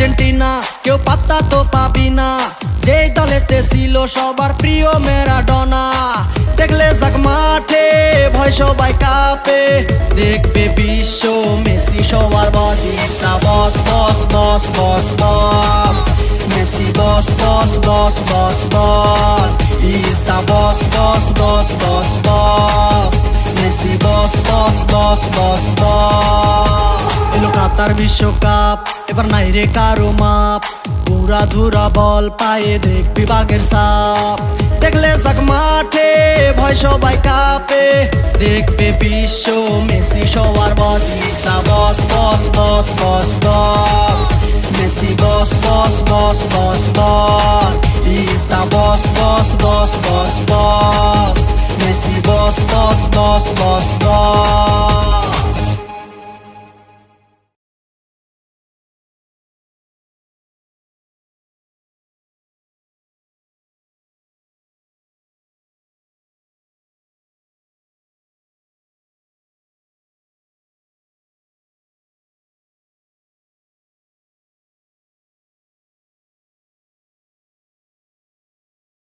Argentina কেউ পাত্তা তো পাবি না, যেই দলেতে ছিল সবার প্রিয় ম্যারাডোনা। দেখলে যাক মাঠে ভয় সবাই কাঁপে, দেখবে বিশ্ব মেসি সবার boss. Is the boss boss boss boss boss, Messi boss boss boss boss boss. Is the boss boss boss boss boss, Messi boss boss boss boss boss. এলো কাতার বিশ্বকাপ, এবার নাই রে কারো মাপ, পুরা ধুরা বল পায়ে দেখবি বাঘের সাপ। দেখলে যাক মাঠে ভয় সবাই কাঁপে, দেখবে বিশ্ব মেসি সবার boss. Is the boss boss boss boss boss, Messi boss boss boss boss boss. Is the boss boss boss boss boss, Messi boss boss boss boss